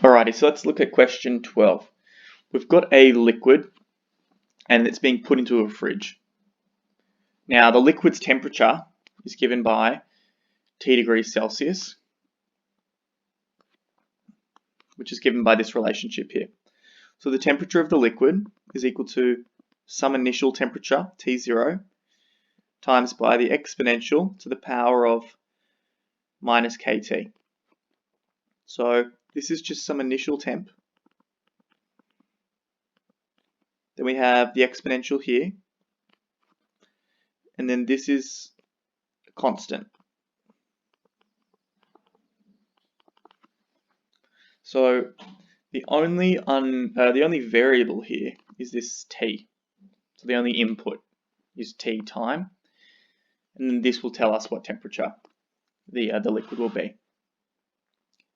Alrighty, so let's look at question 12. We've got a liquid and it's being put into a fridge. Now the liquid's temperature is given by T degrees Celsius, which is given by this relationship here. So the temperature of the liquid is equal to some initial temperature, T0, times by the exponential to the power of minus kT. So this is just some initial temp. Then we have the exponential here. And then this is a constant. So the only variable here is this t. So the only input is t time, and then this will tell us what temperature the liquid will be.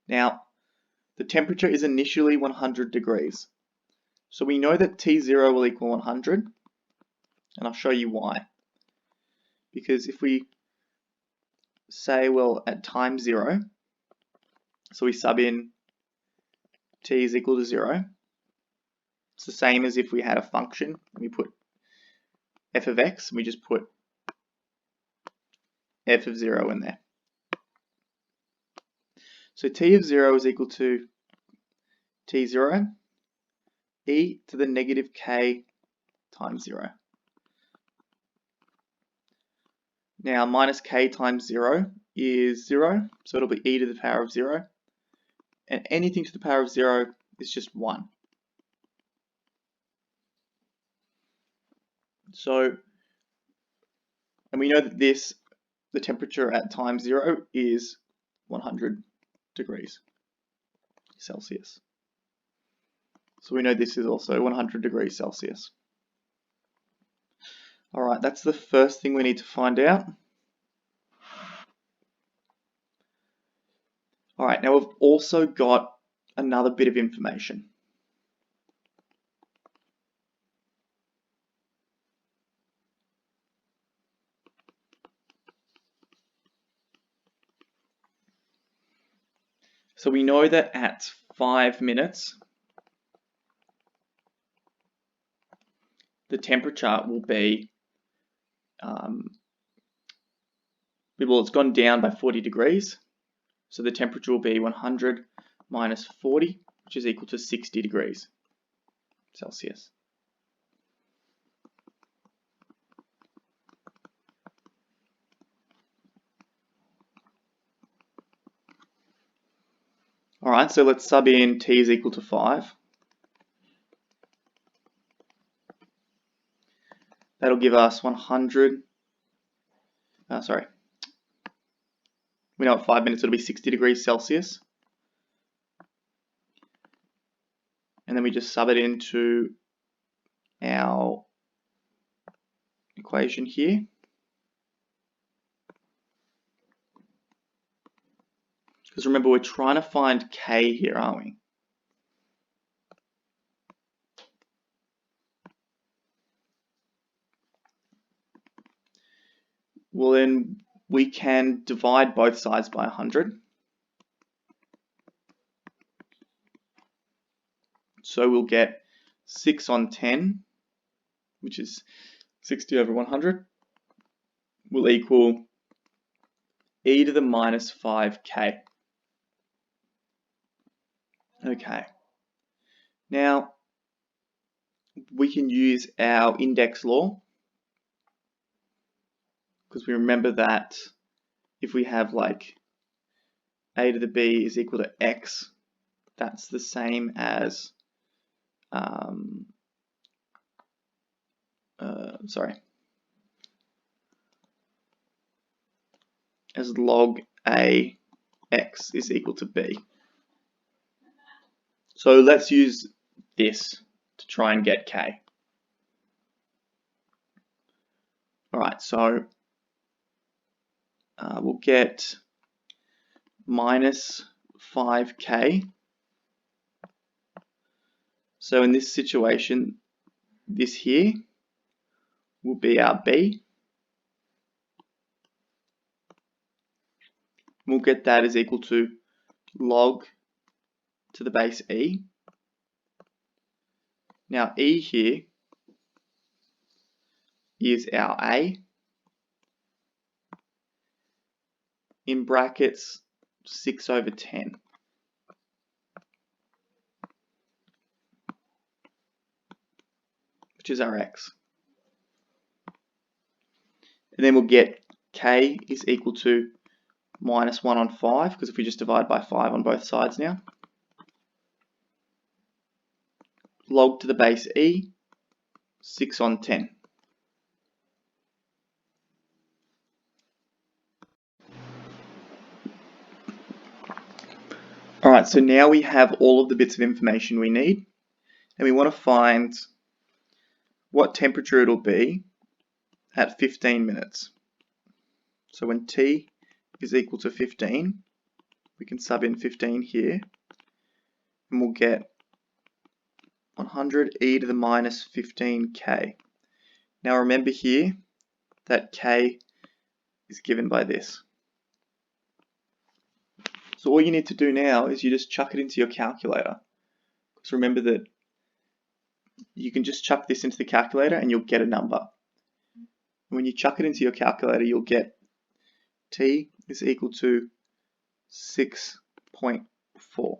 Now, the temperature is initially 100 degrees. So we know that T0 will equal 100, and I'll show you why. Because if we say, well, at time 0, so we sub in t is equal to 0, it's the same as if we had a function and we put f of x, and we just put f of 0 in there. So t of 0 is equal to t0 e to the negative k times 0. Now minus k times 0 is 0, so it'll be e to the power of 0. And anything to the power of 0 is just 1. So, and we know that the temperature at time 0 is 100 degrees Celsius. So we know this is also 100 degrees Celsius. Alright, that's the first thing we need to find out. Alright, now we've also got another bit of information. So we know that at 5 minutes, the temperature will be, it's gone down by 40 degrees. So the temperature will be 100 minus 40, which is equal to 60 degrees Celsius. Alright, so let's sub in t is equal to 5. That'll give us 100, we know at 5 minutes it'll be 60 degrees Celsius. And then we just sub it into our equation here. Because remember, we're trying to find k here, aren't we? Well, then we can divide both sides by 100. So we'll get 6 on 10, which is 60 over 100, will equal e to the minus 5k. Okay. Now, we can use our index law, because we remember that if we have like a to the b is equal to x, that's the same as as log a x is equal to b. So let's use this to try and get k. Alright, so we'll get minus 5k. So in this situation, this here will be our b. We'll get that is equal to log to the base e. Now e here is our a, in brackets 6 over 10. Which is our x. And then we'll get k is equal to minus 1 on 5, because if we just divide by 5 on both sides now, log to the base e, 6 on 10. Alright, so now we have all of the bits of information we need, and we want to find what temperature it'll be at 15 minutes. So when t is equal to 15, we can sub in 15 here, and we'll get 100 e to the minus 15k. Now remember here that k is given by this. So all you need to do now is you just chuck it into your calculator. Because remember that you can just chuck this into the calculator and you'll get a number. When you chuck it into your calculator, you'll get t is equal to 6.4.